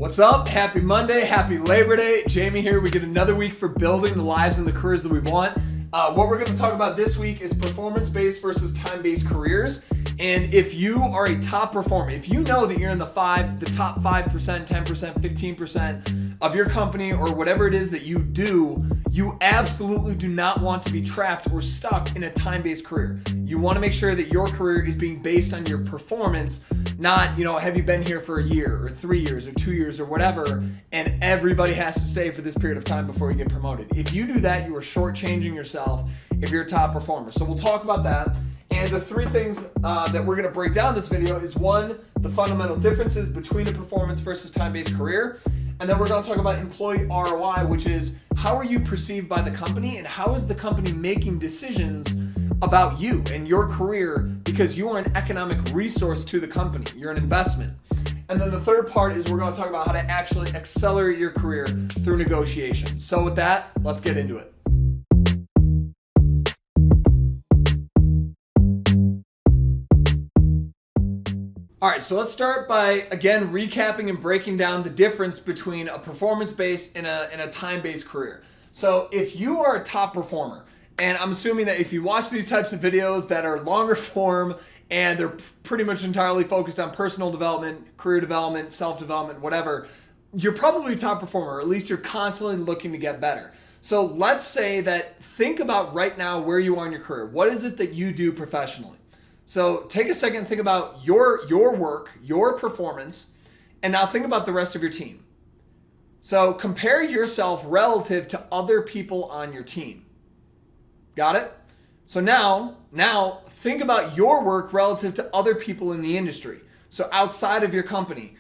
What's up? Happy Monday, happy Labor Day. Jamie here. We get another week for building the lives and the careers that we want. What we're going to talk about this week is performance-based versus time-based careers. And if you are a top performer, if you know that you're in the top 5%, 10%, 15% of your company or whatever it is that you do, you absolutely do not want to be trapped or stuck in a time-based career. You want to make sure that your career is being based on your performance, not, have you been here for a year or 3 years or 2 years or whatever, and everybody has to stay for this period of time before you get promoted. If you do that, you are shortchanging yourself if you're a top performer. So we'll talk about that. And the three things that we're going to break down in this video is one, the fundamental differences between a performance versus time-based career. And then we're going to talk about employee ROI, which is how are you perceived by the company and how is the company making decisions about you and your career because you are an economic resource to the company. You're an investment. And then the third part is we're going to talk about how to actually accelerate your career through negotiation. So with that, let's get into it. All right, so let's start by, again, recapping and breaking down the difference between a performance-based and a time-based career. So if you are a top performer, and I'm assuming that if you watch these types of videos that are longer form and they're pretty much entirely focused on personal development, career development, self-development, whatever, you're probably a top performer, or at least you're constantly looking to get better. So let's say that think about right now where you are in your career. What is it that you do professionally? So take a second and think about your work, your performance, and now think about the rest of your team. So compare yourself relative to other people on your team. Got it? So now think about your work relative to other people in the industry. So outside of your company,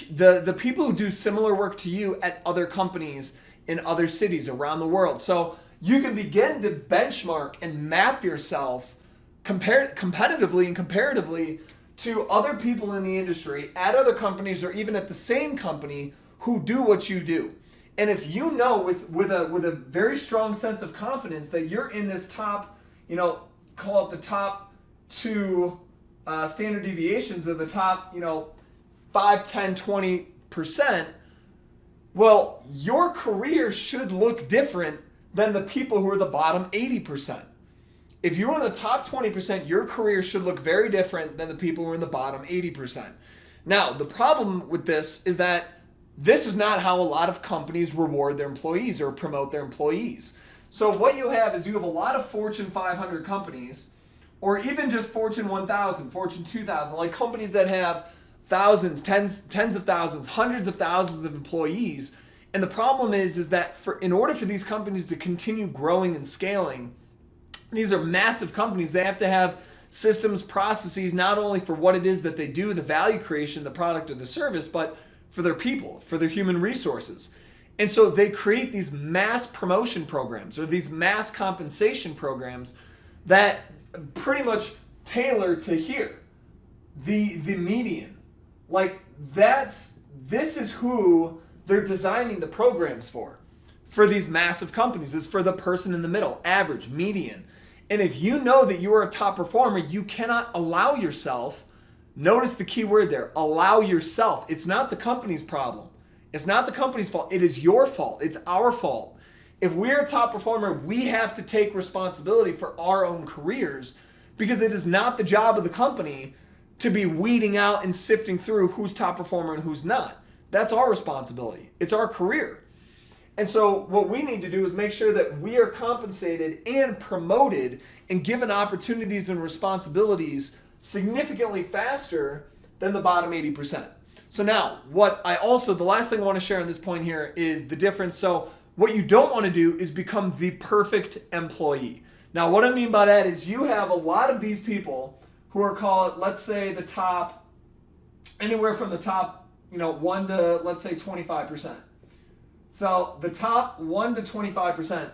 the people who do similar work to you at other companies in other cities around the world. So you can begin to benchmark and map yourself competitively and comparatively to other people in the industry at other companies or even at the same company who do what you do. And if you know with a very strong sense of confidence that you're in this top, call it the top 2 standard deviations or the top, 5, 10, 20%, well, your career should look different than the people who are the bottom 80%. If you're in the top 20%, your career should look very different than the people who are in the bottom 80%. Now, the problem with this is that this is not how a lot of companies reward their employees or promote their employees. So what you have is you have a lot of Fortune 500 companies, or even just Fortune 1000, Fortune 2000, like companies that have thousands, tens of thousands, hundreds of thousands of employees. And the problem is that in order for these companies to continue growing and scaling, these are massive companies. They have to have systems, processes, not only for what it is that they do, the value creation, the product or the service, but for their people, for their human resources. And so they create these mass promotion programs or these mass compensation programs that pretty much tailor to here, the median. Like this is who they're designing the programs for these massive companies. Is for the person in the middle, average, median. And if you know that you are a top performer, you cannot allow yourself, notice the key word there, allow yourself. It's not the company's problem. It's not the company's fault. It is your fault. It's our fault. If we're a top performer, we have to take responsibility for our own careers because it is not the job of the company to be weeding out and sifting through who's top performer and who's not. That's our responsibility. It's our career. And so what we need to do is make sure that we are compensated and promoted and given opportunities and responsibilities significantly faster than the bottom 80%. So now, the last thing I want to share on this point here is the difference. So what you don't want to do is become the perfect employee. Now, what I mean by that is you have a lot of these people who are called, let's say the top, anywhere from the top, 1 to, let's say 25%. So the top 1 to 25%,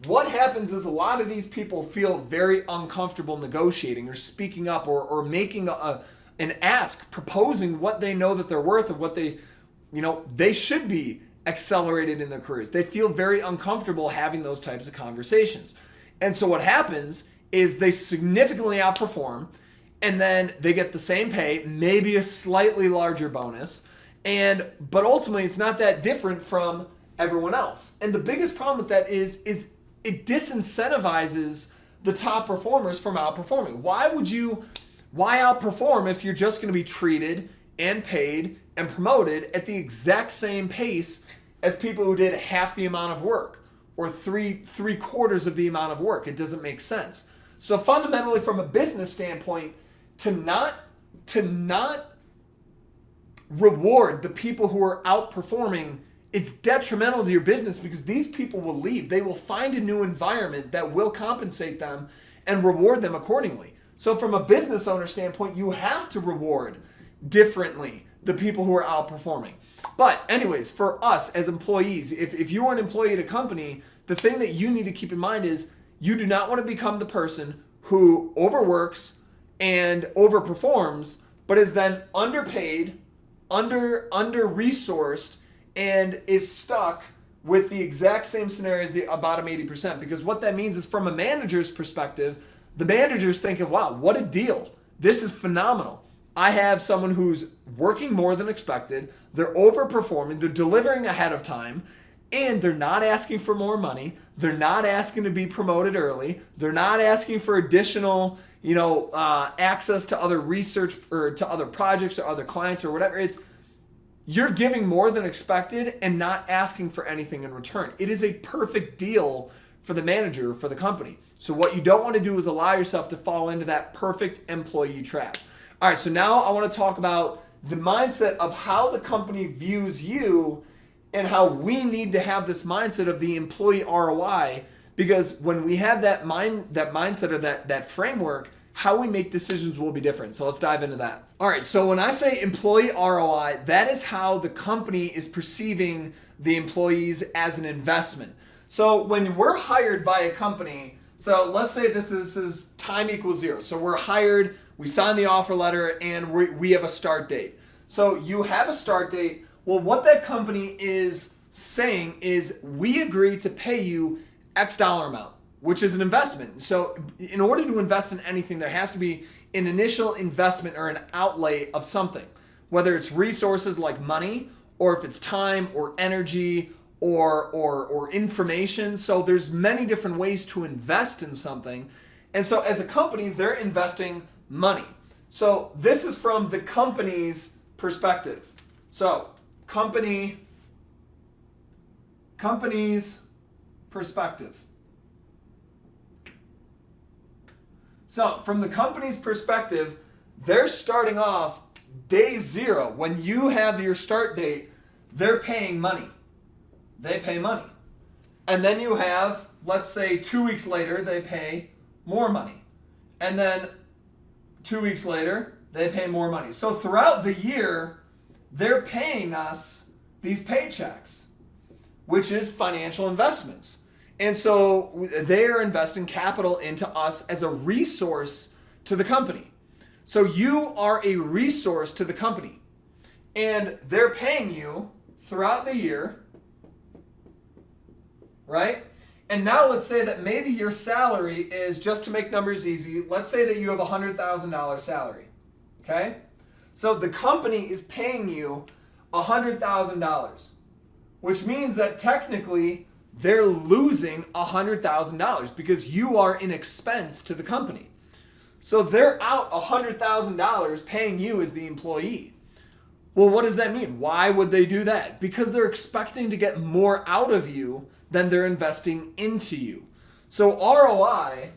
what happens is a lot of these people feel very uncomfortable negotiating or speaking up or making an ask, proposing what they know that they're worth or what they should be accelerated in their careers. They feel very uncomfortable having those types of conversations. And so what happens is they significantly outperform and then they get the same pay, maybe a slightly larger bonus, But ultimately it's not that different from everyone else. And the biggest problem with that is it disincentivizes the top performers from outperforming. Why outperform if you're just going to be treated and paid and promoted at the exact same pace as people who did half the amount of work or three quarters of the amount of work? It doesn't make sense. So fundamentally, from a business standpoint, to not reward the people who are outperforming, it's detrimental to your business, because these people will leave. They will find a new environment that will compensate them and reward them accordingly. So from a business owner standpoint, you have to reward differently the people who are outperforming. But anyways, for us as employees, if you are an employee at a company, the thing that you need to keep in mind is you do not want to become the person who overworks and overperforms, but is then underpaid, under-resourced, and is stuck with the exact same scenario as the bottom 80%. Because what that means is, from a manager's perspective, the manager's thinking, wow, what a deal. This is phenomenal. I have someone who's working more than expected. They're overperforming. They're delivering ahead of time. And they're not asking for more money. They're not asking to be promoted early. They're not asking for additional, access to other research or to other projects or other clients or whatever. You're giving more than expected and not asking for anything in return. It is a perfect deal for the manager, for the company. So what you don't want to do is allow yourself to fall into that perfect employee trap. All right, so now I want to talk about the mindset of how the company views you and how we need to have this mindset of the employee ROI, because when we have that mindset or that framework, how we make decisions will be different. So let's dive into that. All right, so when I say employee ROI, that is how the company is perceiving the employees as an investment. So when we're hired by a company, so let's say this is time equals 0. So we're hired, we sign the offer letter, and we have a start date. So you have a start date. Well, what that company is saying is, we agree to pay you X dollar amount, which is an investment. So in order to invest in anything, there has to be an initial investment or an outlay of something, whether it's resources like money, or if it's time or energy or information. So there's many different ways to invest in something. And so as a company, they're investing money. So this is from the company's perspective. So company's perspective. So from the company's perspective, they're starting off day 0. When you have your start date, they're paying money. They pay money. And then you have, let's say 2 weeks later, they pay more money. And then 2 weeks later, they pay more money. So throughout the year, they're paying us these paychecks, which is financial investments. And so they're investing capital into us as a resource to the company. So you are a resource to the company. And they're paying you throughout the year, right? And now let's say that maybe your salary is, just to make numbers easy, let's say that you have a $100,000 salary, okay? So the company is paying you $100,000, which means that technically they're losing $100,000 because you are an expense to the company. So they're out $100,000 paying you as the employee. Well, what does that mean? Why would they do that? Because they're expecting to get more out of you than they're investing into you. So ROI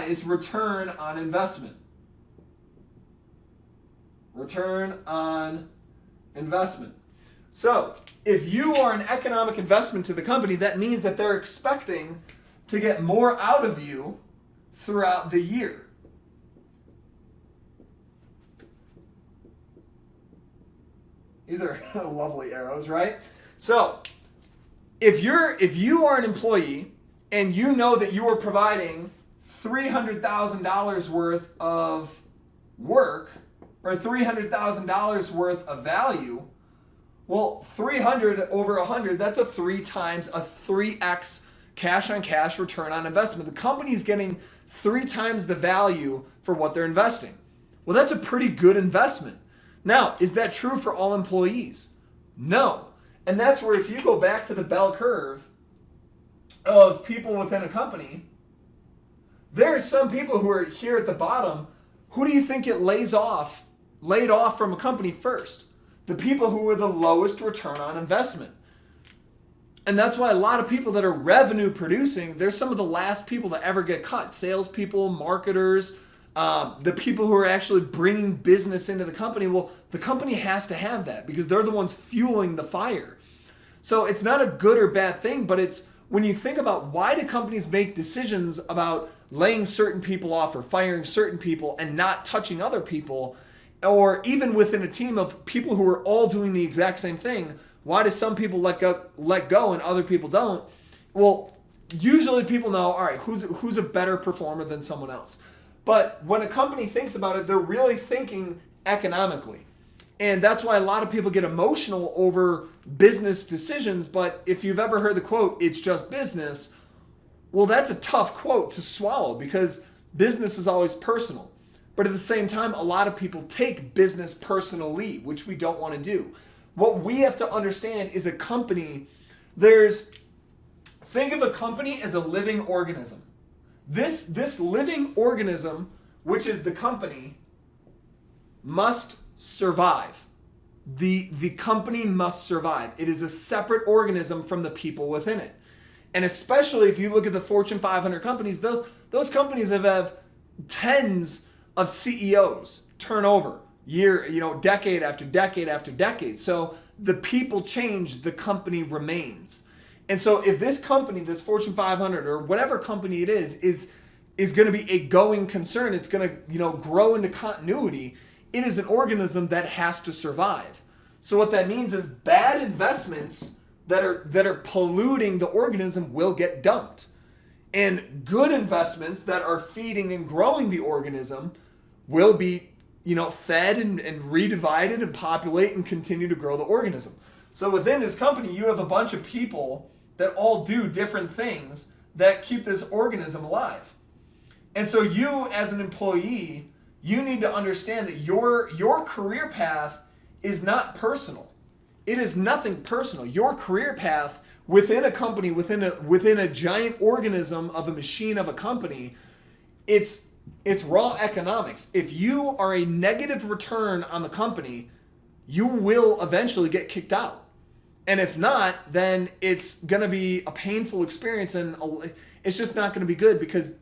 is return on investment. Return on investment. So if you are an economic investment to the company, that means that they're expecting to get more out of you throughout the year. These are lovely arrows, right? So if you are an employee and you know that you are providing $300,000 worth of work or $300,000 worth of value, well, 300 over 100, that's a 3x cash on cash return on investment. The company's getting 3 times the value for what they're investing. Well, that's a pretty good investment, Now, is that true for all employees? No. And that's where if you go back to the bell curve of people within a company, there are some people who are here at the bottom. Who do you think it laid off from a company first? The people who were the lowest return on investment. And that's why a lot of people that are revenue producing, they're some of the last people to ever get cut. Salespeople, marketers, the people who are actually bringing business into the company. Well, the company has to have that because they're the ones fueling the fire. So it's not a good or bad thing, but it's when you think about why do companies make decisions about laying certain people off or firing certain people and not touching other people, or even within a team of people who are all doing the exact same thing, why do some people let go and other people don't? Well, usually people know, all right, who's a better performer than someone else. But when a company thinks about it, they're really thinking economically. And that's why a lot of people get emotional over business decisions. But if you've ever heard the quote, "It's just business," well, that's a tough quote to swallow because business is always personal. But at the same time, a lot of people take business personally, which we don't want to do. What we have to understand is a company, think of a company as a living organism. This living organism, which is the company, must survive. The company must survive. It is a separate organism from the people within it. And especially if you look at the Fortune 500 companies, those companies have tens of CEOs turnover decade after decade after decade. So the people change, the company remains. And so if this company, this Fortune 500 or whatever company it is going to be a going concern, it's going to grow into continuity. It is an organism that has to survive. So what that means is bad investments that are polluting the organism will get dumped. And good investments that are feeding and growing the organism will be fed and redivided and populate and continue to grow the organism. So within this company, you have a bunch of people that all do different things that keep this organism alive. And so you as an employee, you need to understand that your career path is not personal. It is nothing personal. Your career path within a company, within a giant organism of a machine of a company, it's raw economics. If you are a negative return on the company, you will eventually get kicked out. And if not, then it's going to be a painful experience and it's just not going to be good because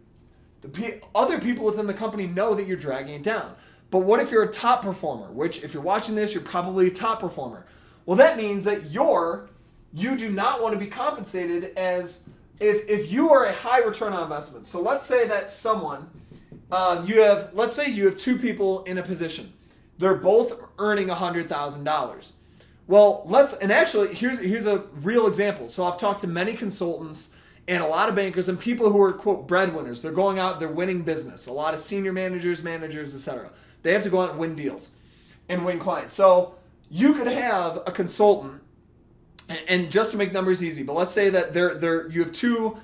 other people within the company know that you're dragging it down. But what if you're a top performer, which if you're watching this, you're probably a top performer. Well, that means that you do not want to be compensated as if you are a high return on investment. So let's say that someone, let's say you have two people in a position. They're both earning $100,000. Well, here's a real example. So I've talked to many consultants and a lot of bankers and people who are, quote, breadwinners. They're going out, they're winning business. A lot of senior managers, etc. They have to go out and win deals and win clients. So you could have a consultant, and just to make numbers easy, but let's say that you have two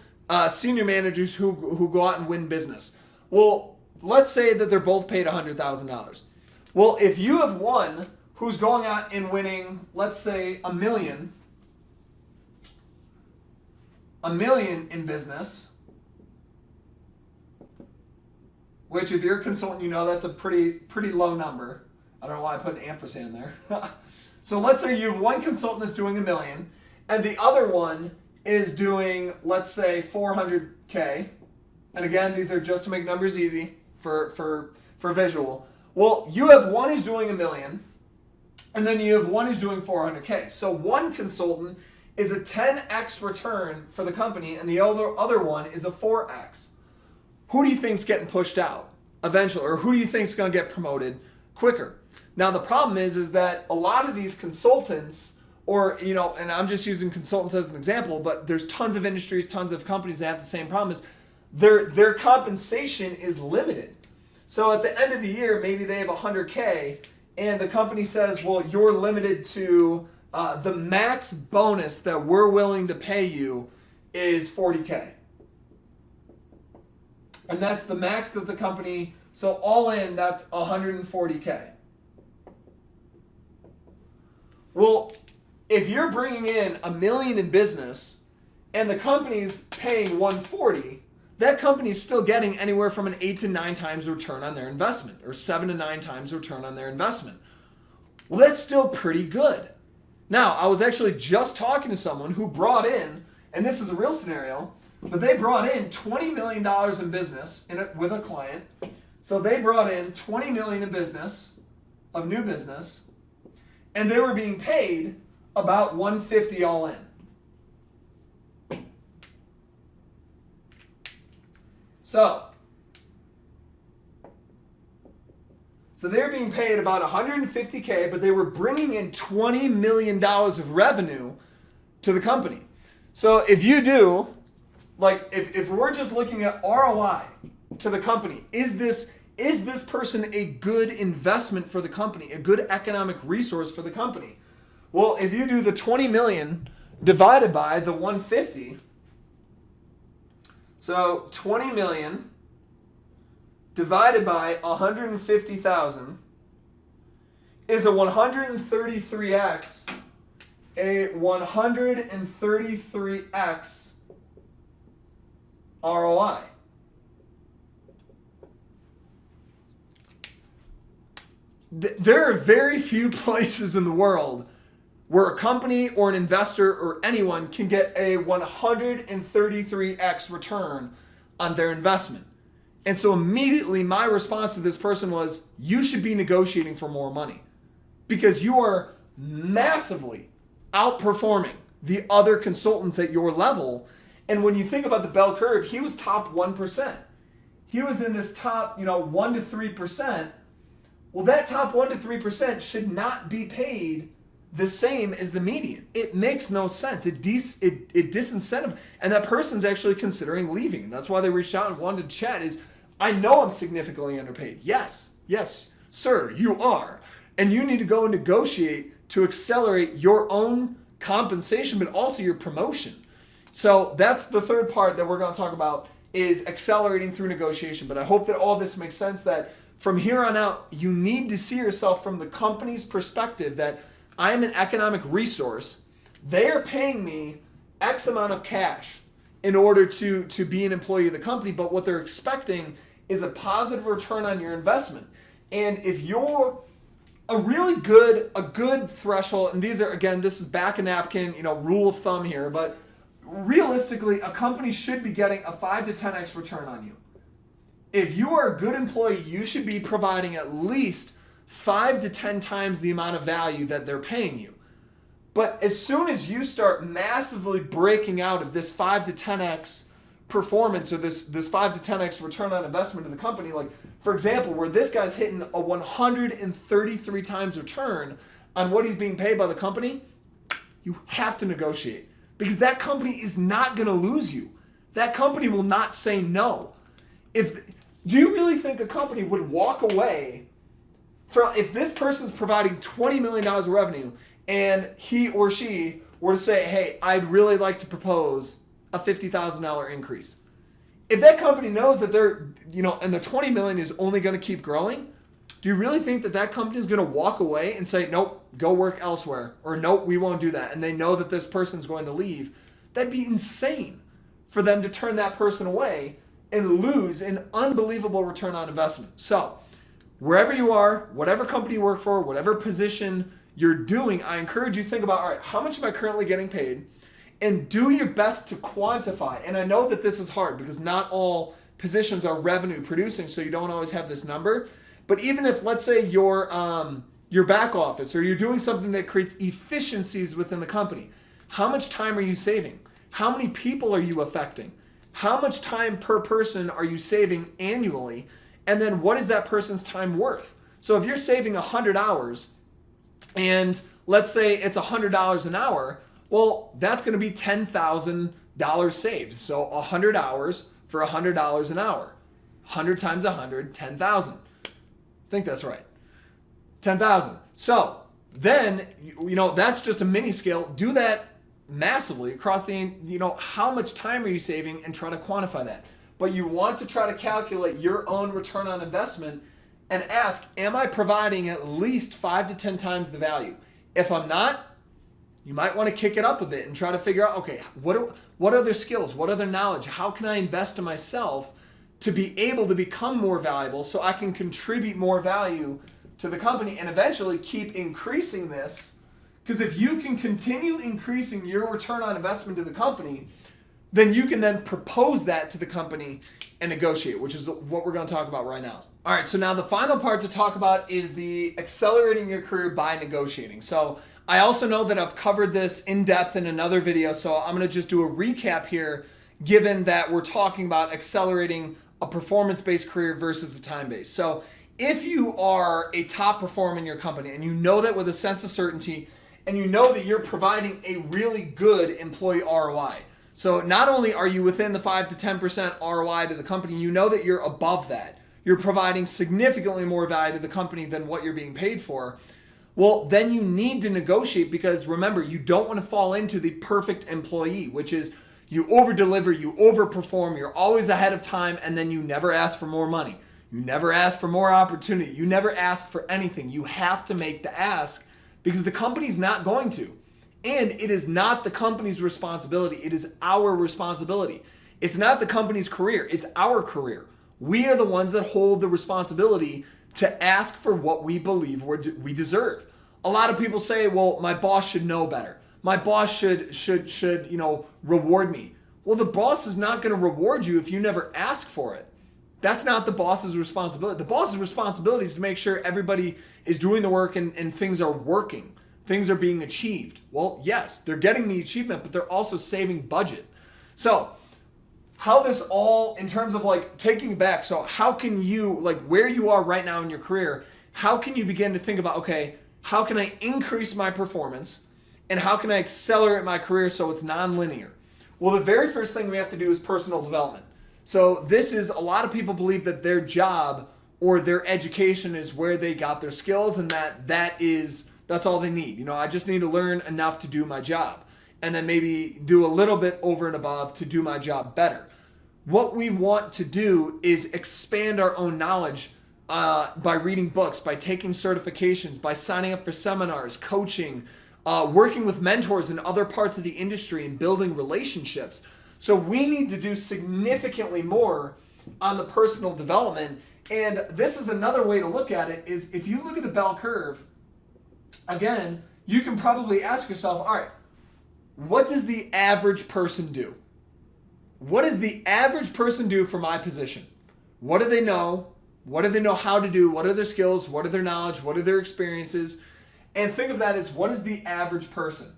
senior managers who go out and win business. Well, let's say that they're both paid $100,000. Well, if you have one who's going out and winning, let's say, $1 million in business, which if you're a consultant, that's a pretty low number. I don't know why I put an ampersand there. So let's say you have one consultant that's doing $1 million, and the other one is doing, let's say, $400K. And again, these are just to make numbers easy for visual. Well, you have one who's doing $1 million, and then you have one who's doing $400K. So one consultant is a 10x return for the company, and the other one is a 4x. Who do you think's getting pushed out eventually, or who do you think's going to get promoted quicker? Now the problem is that a lot of these consultants, and I'm just using consultants as an example, but there's tons of industries, tons of companies that have the same problem, is their compensation is limited. So at the end of the year, maybe they have 100K, and the company says, well, you're limited to the max bonus that we're willing to pay you is 40K. And that's the max that the company, so all in, that's 140K. Well, if you're bringing in $1 million in business and the company's paying 140, that company's still getting anywhere from an 8 to 9 times return on their investment, or 7 to 9 times return on their investment. Well, that's still pretty good. Now, I was actually just talking to someone who brought in, and this is a real scenario, but they brought in $20 million in business with a client. So they brought in $20 million in business, of new business, and they were being paid about $150 all in. So they're being paid about $150K, but they were bringing in $20 million of revenue to the company. So if you do, like if we're just looking at ROI to the company, is this person a good investment for the company, a good economic resource for the company? Well, if you do the 20 million divided by the 150, so 20 million divided by 150,000 is a 133x, a 133x ROI. There are very few places in the world where a company or an investor or anyone can get a 133x return on their investment. And so immediately my response to this person was, you should be negotiating for more money because you are massively outperforming the other consultants at your level. And when you think about the bell curve, he was top 1%. He was in this top, 1 to 3%. Well, that top 1 to 3% should not be paid the same as the median. It makes no sense. It disincentive, and that person's actually considering leaving. And that's why they reached out and wanted to chat. Is I know I'm significantly underpaid. Yes, sir, you are, and you need to go and negotiate to accelerate your own compensation, but also your promotion. So that's the third part that we're going to talk about, is accelerating through negotiation. But I hope that all this makes sense, that from here on out, you need to see yourself from the company's perspective that I'm an economic resource. They are paying me X amount of cash in order to be an employee of the company, but what they're expecting is a positive return on your investment. And if you're a good threshold, and these are, again, this is back a napkin, rule of thumb here, but realistically, a company should be getting a 5 to 10x return on you. If you are a good employee, you should be providing at least 5 to 10 times the amount of value that they're paying you. But as soon as you start massively breaking out of this 5 to 10x performance, or this 5 to 10x return on investment in the company, like for example, where this guy's hitting a 133 times return on what he's being paid by the company, you have to negotiate, because that company is not going to lose you. That company will not say no. Do you really think a company would walk away if this person's providing $20 million of revenue and he or she were to say, hey, I'd really like to propose a $50,000 increase? If that company knows that they're, and the 20 million is only going to keep growing, do you really think that company is going to walk away and say, nope, go work elsewhere, or nope, we won't do that, and they know that this person's going to leave? That'd be insane for them to turn that person away and lose an unbelievable return on investment. So wherever you are, whatever company you work for, whatever position you're doing, I encourage you to think about, all right, how much am I currently getting paid? And do your best to quantify. And I know that this is hard because not all positions are revenue producing, so you don't always have this number. But even if, let's say, your back office, or you're doing something that creates efficiencies within the company, how much time are you saving? How many people are you affecting? How much time per person are you saving annually? And then what is that person's time worth? So if you're saving 100 hours, and let's say it's $100 an hour, well, that's going to be $10,000 saved. So 100 hours for $100 an hour. 100 times 100, 10,000. I think that's right. 10,000. So then, that's just a mini scale. Do that massively across the, how much time are you saving, and try to quantify that. But you want to try to calculate your own return on investment and ask, am I providing at least 5 to 10 times the value? If I'm not, You might want to kick it up a bit and try to figure out, okay, what are their skills? What are their knowledge? How can I invest in myself to be able to become more valuable so I can contribute more value to the company and eventually keep increasing this? Because if you can continue increasing your return on investment to the company, then you can then propose that to the company and negotiate, which is what we're going to talk about right now. All right, so now the final part to talk about is the accelerating your career by negotiating. So I also know that I've covered this in depth in another video, so I'm going to just do a recap here, given that we're talking about accelerating a performance-based career versus a time-based. So if you are a top performer in your company and you know that with a sense of certainty, and you know that you're providing a really good employee ROI. So not only are you within the 5 to 10% ROI to the company, you know that you're above that. You're providing significantly more value to the company than what you're being paid for. Well, then you need to negotiate, because remember, you don't want to fall into the perfect employee, which is you over-deliver, you overperform, you're always ahead of time, and then you never ask for more money. You never ask for more opportunity. You never ask for anything. You have to make the ask, because the company's not going to. And it is not the company's responsibility. It is our responsibility. It's not the company's career. It's our career. We are the ones that hold the responsibility to ask for what we believe we deserve. A lot of people say, well, my boss should know better. My boss should reward me. Well, the boss is not going to reward you if you never ask for it. That's not the boss's responsibility. The boss's responsibility is to make sure everybody is doing the work and things are working. Things are being achieved. Well, yes, they're getting the achievement, but they're also saving budget. So how this all, in terms of like taking back, so how can you, like where you are right now in your career, how can you begin to think about, okay, how can I increase my performance and how can I accelerate my career so it's non-linear? Well, the very first thing we have to do is personal development. So this is, a lot of people believe that their job or their education is where they got their skills, and that's all they need. I just need to learn enough to do my job, and then maybe do a little bit over and above to do my job better. What we want to do is expand our own knowledge by reading books, by taking certifications, by signing up for seminars, coaching, working with mentors in other parts of the industry, and building relationships. So we need to do significantly more on the personal development. And this is another way to look at it, is if you look at the bell curve, again, you can probably ask yourself, all right, what does the average person do? What does the average person do for my position? What do they know? What do they know how to do? What are their skills? What are their knowledge? What are their experiences? And think of that as, what is the average person?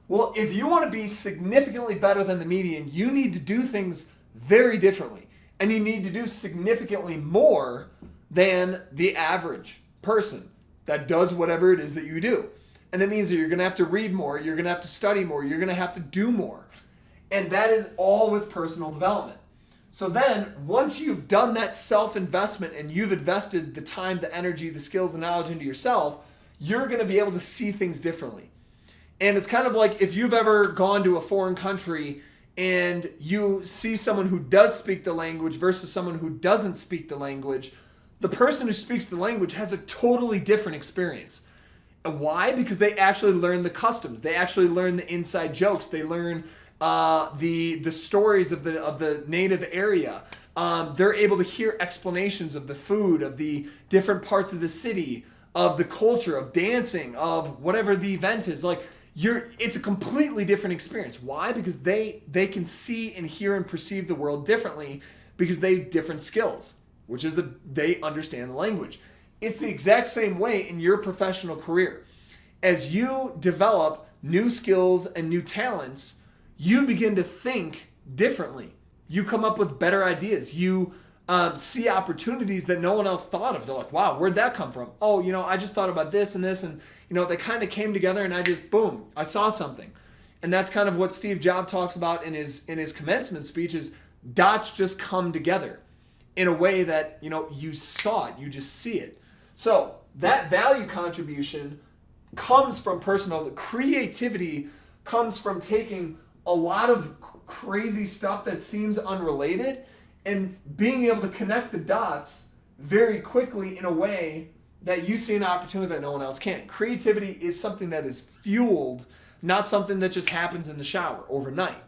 Well, if you want to be significantly better than the median, you need to do things very differently. And you need to do significantly more than the average person that does whatever it is that you do. And that means that you're going to have to read more, you're going to have to study more, you're going to have to do more. And that is all with personal development. So then, once you've done that self-investment and you've invested the time, the energy, the skills, the knowledge into yourself, you're going to be able to see things differently. And it's kind of like if you've ever gone to a foreign country and you see someone who does speak the language versus someone who doesn't speak the language, the person who speaks the language has a totally different experience. And why? Because they actually learn the customs. They actually learn the inside jokes. They learn the stories of the native area. They're able to hear explanations of the food, of the different parts of the city, of the culture, of dancing, of whatever the event is. Like, it's a completely different experience. Why? Because they can see and hear and perceive the world differently, because they have different skills, which is that they understand the language. It's the exact same way in your professional career. As you develop new skills and new talents, you begin to think differently. You come up with better ideas. You see opportunities that no one else thought of. They're like, wow, where'd that come from? Oh, I just thought about this and this, and they kind of came together, and boom, I saw something. And that's kind of what Steve Jobs talks about in his commencement speech, is dots just come together in a way that, you saw it, you just see it. So that value contribution comes from personal. Creativity comes from taking a lot of crazy stuff that seems unrelated and being able to connect the dots very quickly in a way that you see an opportunity that no one else can. Creativity is something that is fueled not something that just happens in the shower overnight.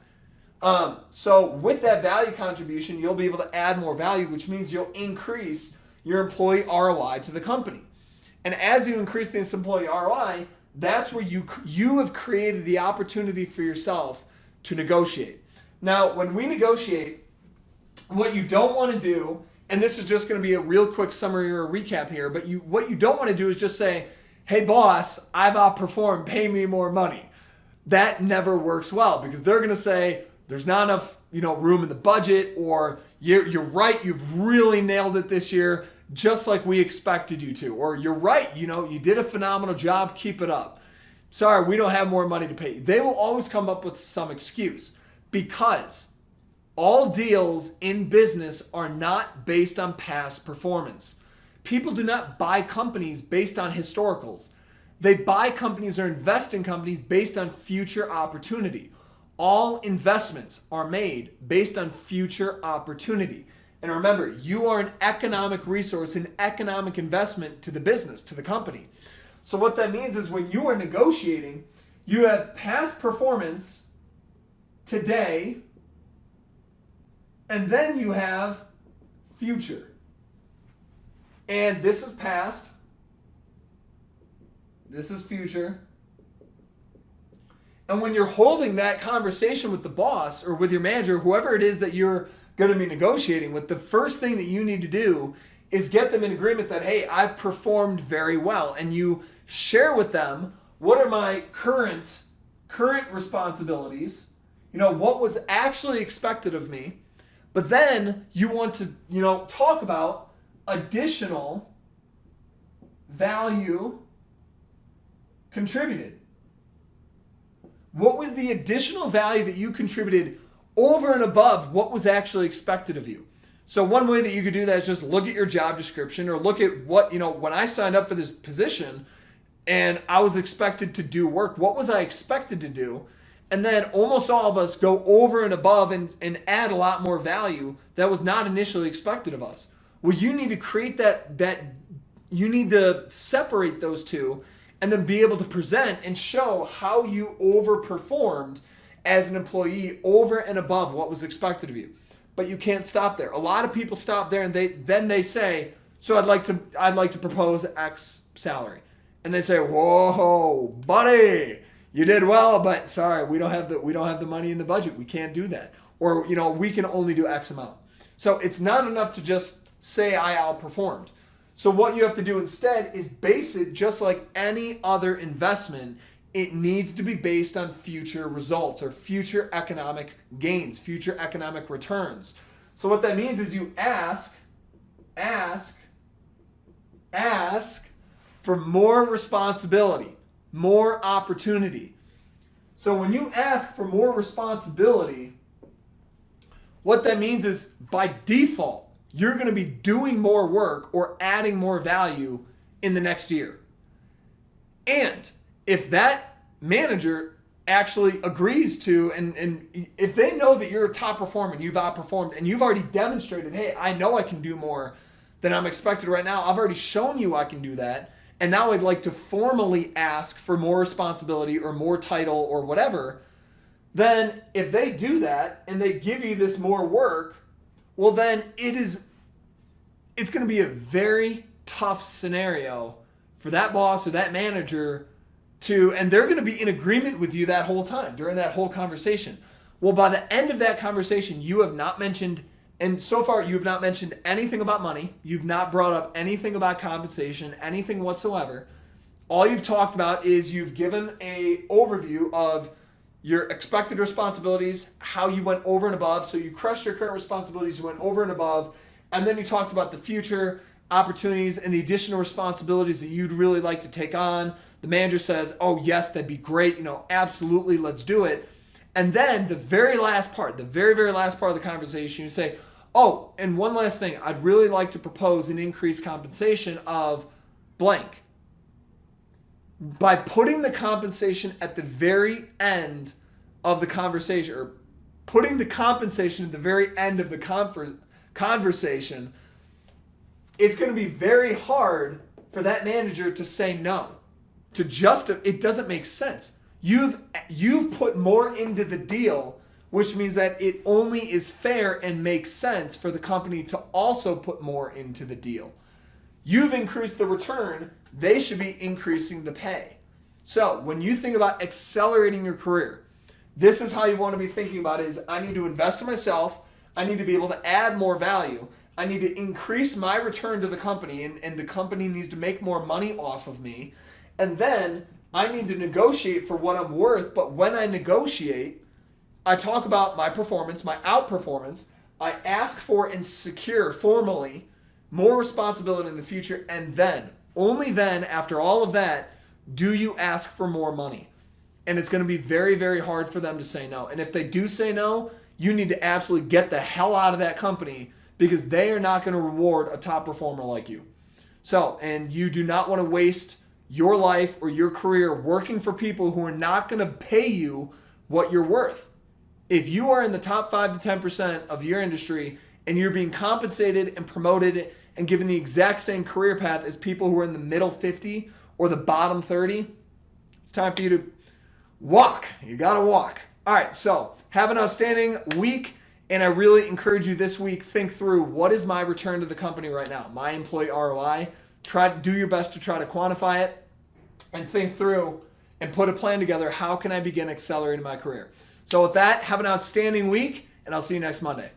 So with that value contribution, you'll be able to add more value, which means you'll increase your employee ROI to the company. And as you increase this employee ROI, that's where you have created the opportunity for yourself to negotiate. Now, when we negotiate, what you don't want to do, and this is just going to be a real quick summary or a recap here, but what you don't want to do is just say, hey boss, I've outperformed, pay me more money. That never works well, because they're going to say there's not enough, room in the budget, or you're right, you've really nailed it this year, just like we expected you to. Or you're right, you did a phenomenal job, keep it up. Sorry, we don't have more money to pay you. They will always come up with some excuse, because all deals in business are not based on past performance. People do not buy companies based on historicals. They buy companies or invest in companies based on future opportunity. All investments are made based on future opportunity. And remember, you are an economic resource, an economic investment to the business, to the company. So what that means is when you are negotiating, you have past performance today, and then you have future. And this is past, this is future. And when you're holding that conversation with the boss or with your manager, whoever it is that you're going to be negotiating with, the first thing that you need to do is get them in agreement that, hey, I've performed very well. And you share with them, what are my current responsibilities? What was actually expected of me? But then you want to, talk about additional value contributed. What was the additional value that you contributed over and above what was actually expected of you? So one way that you could do that is just look at your job description, or look at what, when I signed up for this position and I was expected to do work, what was I expected to do? And then almost all of us go over and above and add a lot more value that was not initially expected of us. Well, you need to create that you need to separate those two, and then be able to present and show how you overperformed as an employee over and above what was expected of you. But you can't stop there. A lot of people stop there, and they say, so I'd like to propose X salary. And they say, whoa, buddy, you did well, but sorry, we don't have the money in the budget. We can't do that. Or, we can only do X amount. So it's not enough to just say I outperformed. So what you have to do instead is base it just like any other investment. It needs to be based on future results or future economic gains, future economic returns. So what that means is you ask for more responsibility, more opportunity. So when you ask for more responsibility, what that means is by default, you're going to be doing more work or adding more value in the next year. And if that manager actually agrees to, and if they know that you're a top performer and you've outperformed and you've already demonstrated, hey, I know I can do more than I'm expected right now. I've already shown you I can do that. And now I'd like to formally ask for more responsibility or more title or whatever. Then if they do that and they give you this more work, well, then it's going to be a very tough scenario for that boss or that manager and they're going to be in agreement with you that whole time, during that whole conversation. Well, by the end of that conversation, you have not mentioned, and so far you have not mentioned anything about money. You've not brought up anything about compensation, anything whatsoever. All you've talked about is you've given a overview of your expected responsibilities, how you went over and above. So you crushed your current responsibilities, you went over and above, and then you talked about the future opportunities and the additional responsibilities that you'd really like to take on. The manager says, oh yes, that'd be great, absolutely, let's do it. And then the very last part, the very, very last part of the conversation, you say, oh, and one last thing, I'd really like to propose an increased compensation of blank. By putting the compensation at the very end of the conversation, or putting the compensation at the very end of the conversation, it's going to be very hard for that manager to say no. It doesn't make sense. you've put more into the deal, which means that it only is fair and makes sense for the company to also put more into the deal. You've increased the return, they should be increasing the pay. So when you think about accelerating your career, this is how you want to be thinking about it: is I need to invest in myself, I need to be able to add more value, I need to increase my return to the company, and the company needs to make more money off of me. And then I need to negotiate for what I'm worth, but when I negotiate, I talk about my performance, my outperformance. I ask for and secure formally more responsibility in the future, and then, only then, after all of that, do you ask for more money. And it's going to be very, very hard for them to say no. And if they do say no, you need to absolutely get the hell out of that company, because they are not going to reward a top performer like you. So, and you do not want to waste your life or your career working for people who are not going to pay you what you're worth. If you are in the top 5 to 10% of your industry and you're being compensated and promoted and given the exact same career path as people who are in the middle 50 or the bottom 30, it's time for you to walk. You got to walk. All right, so have an outstanding week, and I really encourage you this week, think through, what is my return to the company right now? My employee ROI. Try to do your best to try to quantify it and think through and put a plan together. How can I begin accelerating my career? So with that, have an outstanding week, and I'll see you next Monday.